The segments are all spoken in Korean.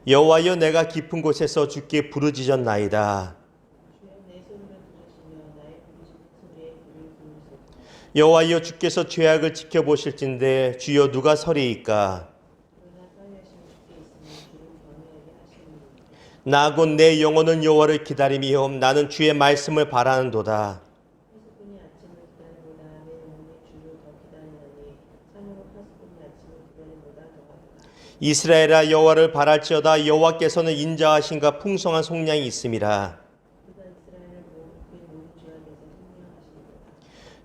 여호와여 내가 깊은 곳에서 주께 부르짖었나이다. 여호와여 주께서 죄악을 지켜보실진대 주여 누가 서리이까. 나 곧 내 영혼은 여호와를 기다리며 나는 주의 말씀을 바라는도다. 이스라엘아 여호와를 바랄지어다. 여호와께서는 인자하신가 풍성한 속량이 있음이라.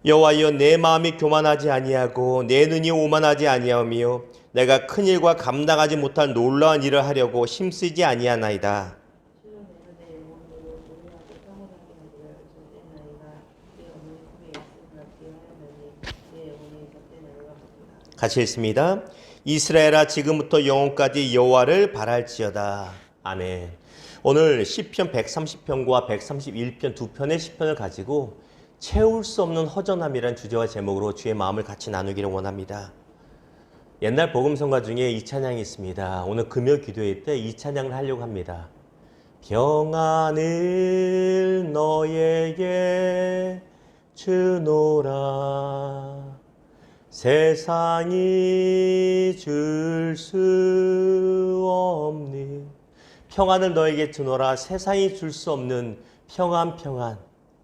여호와여 내 마음이 교만하지 아니하고 내 눈이 오만하지 아니하며 내가 큰 일과 감당하지 못할 놀라운 일을 하려고 힘쓰지 아니하나이다. 같이 읽습니다. 이스라엘아 지금부터 영원까지 여호와를 바랄지어다. 아멘. 오늘 시편 130편과 131편 두 편의 시편을 가지고 채울 수 없는 허전함이라는 주제와 제목으로 주의 마음을 같이 나누기를 원합니다. 옛날 복음성가 중에 이 찬양이 있습니다. 오늘 금요 기도회 때 이 찬양을 하려고 합니다. 평안을 너에게 주노라 세상이 줄 수 없는 평안을 너에게 주노라 세상이 줄 수 없는 평안.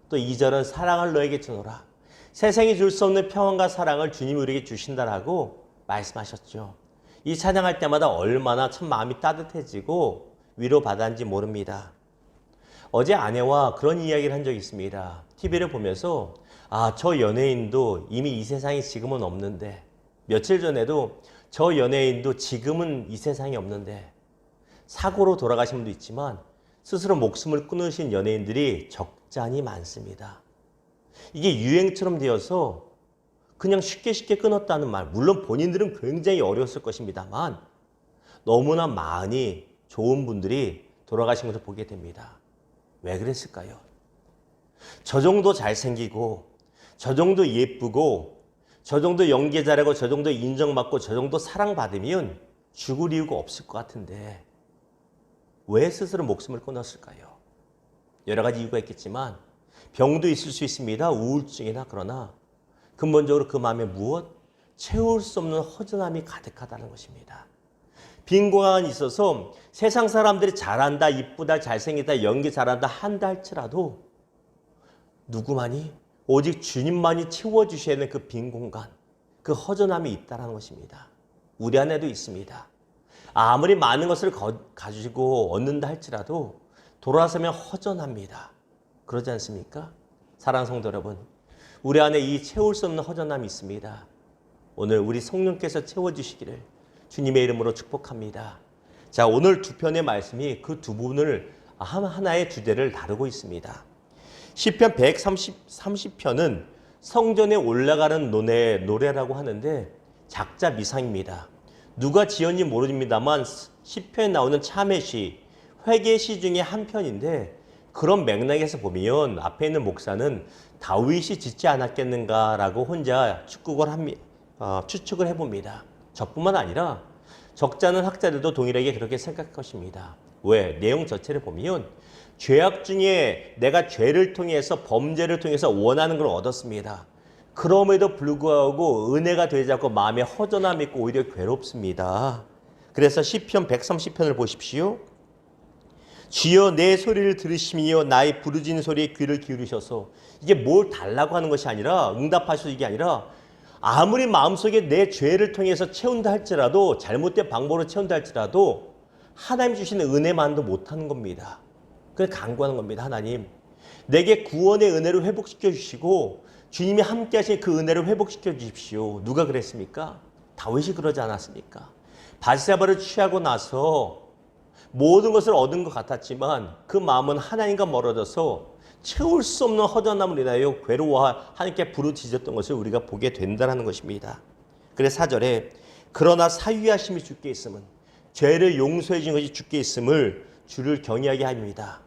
또 2절은 사랑을 너에게 주노라. 세상이 줄 수 없는 평안과 사랑을 주님이 우리에게 주신다라고 말씀하셨죠. 이 찬양할 때마다 얼마나 참 마음이 따뜻해지고 위로받았는지 모릅니다. 어제 아내와 그런 이야기를 한 적이 있습니다. TV를 보면서 저 연예인도 이미 이 세상에 지금은 없는데, 며칠 전에도 저 연예인도 지금은 이 세상에 없는데, 사고로 돌아가신 분도 있지만 스스로 목숨을 끊으신 연예인들이 적잖이 많습니다. 이게 유행처럼 되어서 그냥 쉽게 끊었다는 말, 물론 본인들은 굉장히 어려웠을 것입니다만 너무나 많이 좋은 분들이 돌아가신 것을 보게 됩니다. 왜 그랬을까요? 저 정도 잘생기고 저 정도 예쁘고 저 정도 연기 잘하고 저 정도 인정받고 저 정도 사랑받으면 죽을 이유가 없을 것 같은데 왜 스스로 목숨을 끊었을까요? 여러 가지 이유가 있겠지만 병도 있을 수 있습니다. 우울증이나. 그러나 근본적으로 그 마음에 무엇? 채울 수 없는 허전함이 가득하다는 것입니다. 빈 공간이 있어서 세상 사람들이 잘한다, 이쁘다, 잘생기다, 연기 잘한다 한다 할지라도 누구만이? 오직 주님만이 채워주셔야 하는 그 빈 공간, 그 허전함이 있다는 것입니다. 우리 안에도 있습니다. 아무리 많은 것을 가지고 얻는다 할지라도 돌아서면 허전합니다. 그러지 않습니까? 사랑하는 성도 여러분, 우리 안에 이 채울 수 없는 허전함이 있습니다. 오늘 우리 성령께서 채워주시기를 주님의 이름으로 축복합니다. 자, 오늘 두 편의 말씀이 그 두 부분을 하나의 주제를 다루고 있습니다. 시편 130편은 성전에 올라가는 노래라고 하는데 작자 미상입니다. 누가 지었는지 모릅니다만 시편에 나오는 참회시, 회개시 중에 한 편인데 그런 맥락에서 보면 앞에 있는 목사는 다윗이 짓지 않았겠는가라고 혼자 추측을 해봅니다. 저뿐만 아니라 적잖은 학자들도 동일하게 그렇게 생각할 것입니다. 왜? 내용 자체를 보면 죄악 중에 내가 죄를 통해서 범죄를 통해서 원하는 걸 얻었습니다. 그럼에도 불구하고 은혜가 되지 않고 마음에 허전함이 있고 오히려 괴롭습니다. 그래서 시편 130편을 보십시오. 주여 내 소리를 들으시며 나의 부르짖는 소리에 귀를 기울이셔서, 이게 뭘 달라고 하는 것이 아니라 응답하셔서 이게 아니라 아무리 마음속에 내 죄를 통해서 채운다 할지라도 잘못된 방법으로 채운다 할지라도 하나님 주시는 은혜만도 못하는 겁니다. 그래서 간구하는 겁니다. 하나님 내게 구원의 은혜를 회복시켜 주시고 주님이 함께 하신 그 은혜를 회복시켜 주십시오. 누가 그랬습니까? 다윗이 그러지 않았습니까? 바세바를 취하고 나서 모든 것을 얻은 것 같았지만 그 마음은 하나님과 멀어져서 채울 수 없는 허전함을 인하여 괴로워 하나님께 부르짖었던 것을 우리가 보게 된다는 것입니다. 그래서 4절에 그러나 사유하심이 주께 있음은, 죄를 용서해 주신 것이 주께 있음을 주를 경외하게 합니다.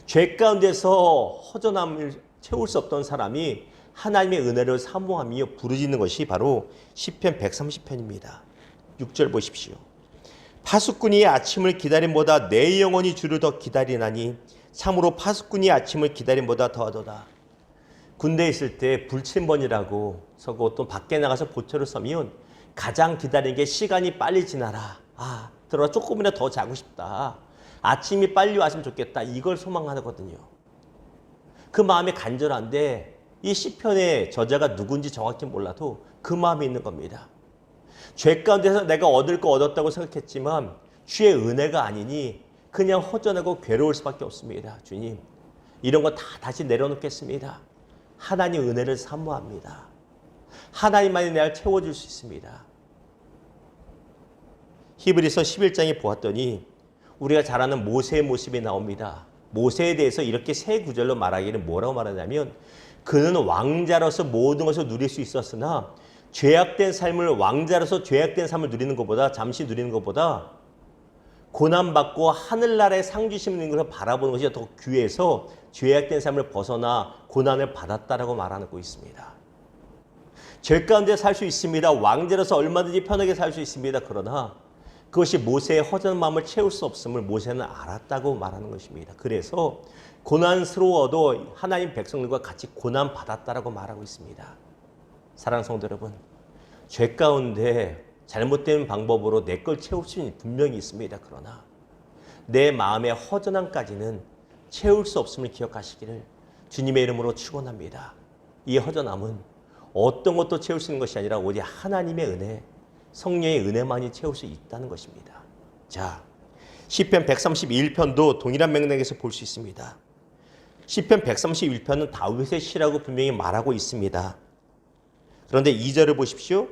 죄 가운데서 허전함을 채울 수 없던 사람이 하나님의 은혜를 사모하며 부르짖는 것이 바로 시편 130편입니다. 6절 보십시오. 파수꾼이 아침을 기다림보다 내 영혼이 주를 더 기다리나니 참으로 파수꾼이 아침을 기다림보다 더하도다. 군대에 있을 때 불침번이라고 서고 또 밖에 나가서 보초를 서면 가장 기다리는 게 시간이 빨리 지나라. 들어가 조금이라도 더 자고 싶다. 아침이 빨리 왔으면 좋겠다. 이걸 소망하거든요. 그 마음이 간절한데 이 시편의 저자가 누군지 정확히 몰라도 그 마음이 있는 겁니다. 죄 가운데서 내가 얻을 거 얻었다고 생각했지만 주의 은혜가 아니니 그냥 허전하고 괴로울 수밖에 없습니다. 주님, 이런 거 다 다시 내려놓겠습니다. 하나님 은혜를 사모합니다. 하나님만이 내가 채워줄 수 있습니다. 히브리서 11장에 보았더니 우리가 잘 아는 모세의 모습이 나옵니다. 모세에 대해서 이렇게 세 구절로 말하기를 뭐라고 말하냐면 그는 왕자로서 모든 것을 누릴 수 있었으나 죄악된 삶을 왕자로서 죄악된 삶을 누리는 것보다 잠시 누리는 것보다 고난받고 하늘나라의 상 주시는 것을 바라보는 것이 더 귀해서 죄악된 삶을 벗어나 고난을 받았다라고 말하고 있습니다. 죄 가운데 살 수 있습니다. 왕자로서 얼마든지 편하게 살 수 있습니다. 그러나 그것이 모세의 허전한 마음을 채울 수 없음을 모세는 알았다고 말하는 것입니다. 그래서 고난스러워도 하나님 백성들과 같이 고난받았다라고 말하고 있습니다. 사랑하는 성도 여러분, 죄 가운데 잘못된 방법으로 내 걸 채울 수는 분명히 있습니다. 그러나 내 마음의 허전함까지는 채울 수 없음을 기억하시기를 주님의 이름으로 축원합니다. 이 허전함은 어떤 것도 채울 수 있는 것이 아니라 오직 하나님의 은혜, 성령의 은혜만이 채울 수 있다는 것입니다. 자, 시편 131편도 동일한 맥락에서 볼 수 있습니다. 시편 131편은 다윗의 시라고 분명히 말하고 있습니다. 그런데 2절을 보십시오.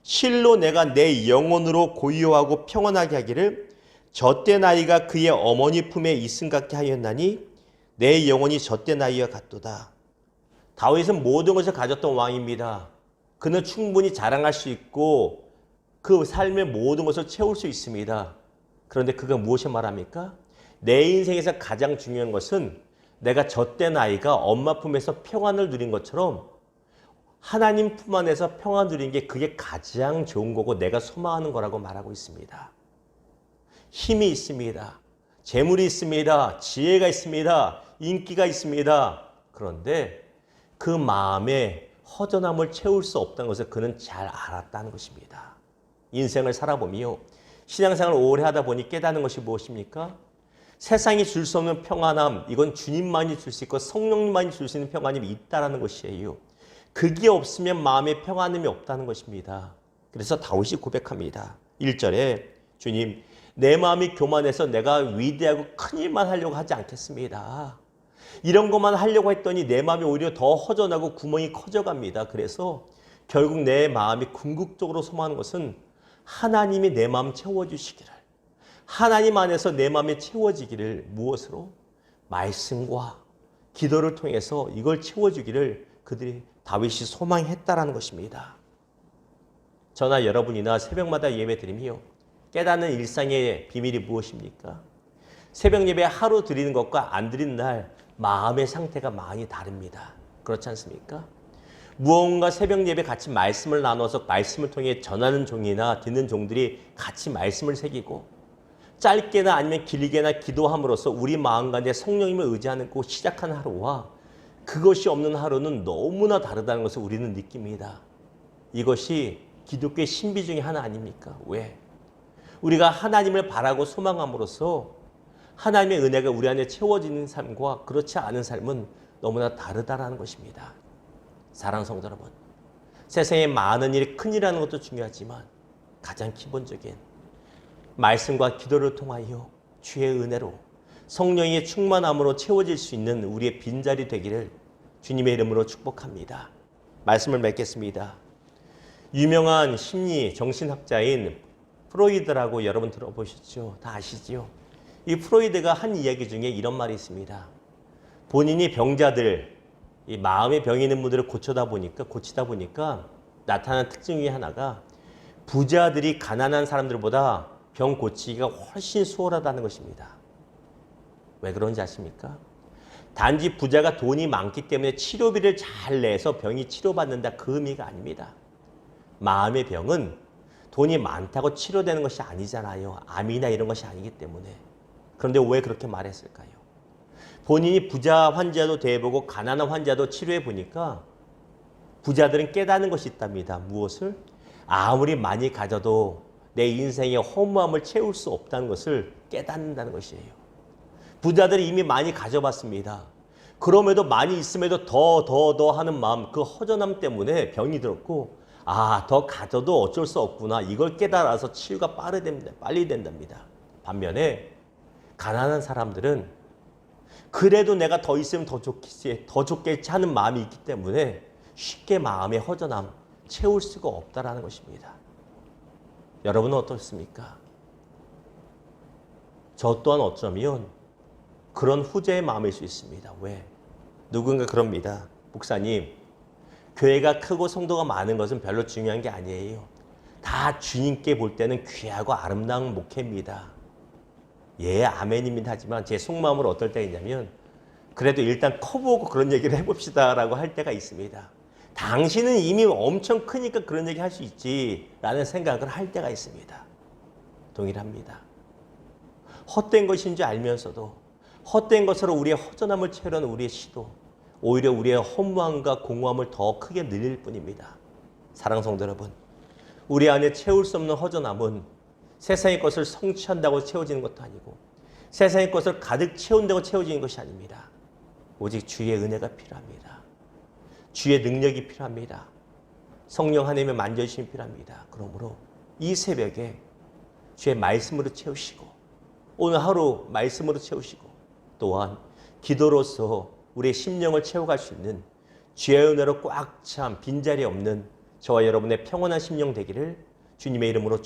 실로 내가 내 영혼으로 고요하고 평안하게 하기를 젖된 아이가 그의 어머니 품에 있음 같게 하였나니 내 영혼이 젖된 아이와 같도다. 다윗은 모든 것을 가졌던 왕입니다. 그는 충분히 자랑할 수 있고 그 삶의 모든 것을 채울 수 있습니다. 그런데 그가 무엇을 말합니까? 내 인생에서 가장 중요한 것은 내가 젖된 아이가 엄마 품에서 평안을 누린 것처럼 하나님 품 안에서 평안 누리는 게 그게 가장 좋은 거고 내가 소망하는 거라고 말하고 있습니다. 힘이 있습니다. 재물이 있습니다. 지혜가 있습니다. 인기가 있습니다. 그런데 그 마음에 허전함을 채울 수 없다는 것을 그는 잘 알았다는 것입니다. 인생을 살아보며 신앙생활을 오래 하다 보니 깨닫는 것이 무엇입니까? 세상이 줄 수 없는 평안함, 이건 주님만이 줄 수 있고 성령님만이 줄 수 있는 평안함이 있다는 것이에요. 그게 없으면 마음에 평안함이 없다는 것입니다. 그래서 다윗이 고백합니다. 1절에 주님, 내 마음이 교만해서 내가 위대하고 큰 일만 하려고 하지 않겠습니다. 이런 것만 하려고 했더니 내 마음이 오히려 더 허전하고 구멍이 커져갑니다. 그래서 결국 내 마음이 궁극적으로 소망하는 것은 하나님이 내 마음 채워주시기를, 하나님 안에서 내 마음이 채워지기를 무엇으로? 말씀과 기도를 통해서 이걸 채워주기를 그들이 다윗이 소망했다라는 것입니다. 저나 여러분이나 새벽마다 예배 드리며 깨닫는 일상의 비밀이 무엇입니까? 새벽 예배 하루 드리는 것과 안 드리는 날 마음의 상태가 많이 다릅니다. 그렇지 않습니까? 무언가 새벽 예배 같이 말씀을 나눠서 말씀을 통해 전하는 종이나 듣는 종들이 같이 말씀을 새기고 짧게나 아니면 길게나 기도함으로써 우리 마음 가운데 성령님을 의지하고 시작하는 하루와 그것이 없는 하루는 너무나 다르다는 것을 우리는 느낍니다. 이것이 기독교의 신비 중에 하나 아닙니까? 왜? 우리가 하나님을 바라고 소망함으로써 하나님의 은혜가 우리 안에 채워지는 삶과 그렇지 않은 삶은 너무나 다르다는 것입니다. 사랑하는 성도 여러분, 세상에 많은 일이 큰일이라는 것도 중요하지만 가장 기본적인 말씀과 기도를 통하여 주의 은혜로 성령의 충만함으로 채워질 수 있는 우리의 빈자리 되기를 주님의 이름으로 축복합니다. 말씀을 맺겠습니다. 유명한 심리 정신학자인 프로이드라고 여러분 들어보셨죠? 다 아시죠? 이 프로이드가 한 이야기 중에 이런 말이 있습니다. 본인이 병자들, 이 마음의 병이 있는 분들을 고치다 보니까 나타나는 특징 중에 하나가 부자들이 가난한 사람들보다 병 고치기가 훨씬 수월하다는 것입니다. 왜 그런지 아십니까? 단지 부자가 돈이 많기 때문에 치료비를 잘 내서 병이 치료받는다, 그 의미가 아닙니다. 마음의 병은 돈이 많다고 치료되는 것이 아니잖아요. 암이나 이런 것이 아니기 때문에. 그런데 왜 그렇게 말했을까요? 본인이 부자 환자도 대해보고 가난한 환자도 치료해 보니까 부자들은 깨닫는 것이 있답니다. 무엇을? 아무리 많이 가져도 내 인생의 허무함을 채울 수 없다는 것을 깨닫는다는 것이에요. 부자들이 이미 많이 가져봤습니다. 그럼에도 많이 있음에도 더 하는 마음, 그 허전함 때문에 병이 들었고, 더 가져도 어쩔 수 없구나. 이걸 깨달아서 치유가 빨리 된답니다. 반면에 가난한 사람들은 그래도 내가 더 있으면 더 좋겠지 하는 마음이 있기 때문에 쉽게 마음의 허전함 채울 수가 없다라는 것입니다. 여러분은 어떻습니까? 저 또한 어쩌면 그런 후자의 마음일 수 있습니다. 왜? 누군가 그럽니다. 목사님, 교회가 크고 성도가 많은 것은 별로 중요한 게 아니에요. 다 주님께 볼 때는 귀하고 아름다운 목회입니다. 예, 아멘입니다. 하지만 제 속마음은 어떨 때가 있냐면 그래도 일단 커보고 그런 얘기를 해봅시다 라고 할 때가 있습니다. 당신은 이미 엄청 크니까 그런 얘기 할 수 있지 라는 생각을 할 때가 있습니다. 동일합니다. 헛된 것인 줄 알면서도 헛된 것으로 우리의 허전함을 채우려는 우리의 시도, 오히려 우리의 허무함과 공허함을 더 크게 늘릴 뿐입니다. 사랑하는 성도 여러분, 우리 안에 채울 수 없는 허전함은 세상의 것을 성취한다고 채워지는 것도 아니고 세상의 것을 가득 채운다고 채워지는 것이 아닙니다. 오직 주의 은혜가 필요합니다. 주의 능력이 필요합니다. 성령 하나님의 만져주심이 필요합니다. 그러므로 이 새벽에 주의 말씀으로 채우시고 오늘 하루 말씀으로 채우시고 또한 기도로서 우리의 심령을 채워갈 수 있는 주의 은혜로 꽉 찬 빈자리 없는 저와 여러분의 평온한 심령 되기를 주님의 이름으로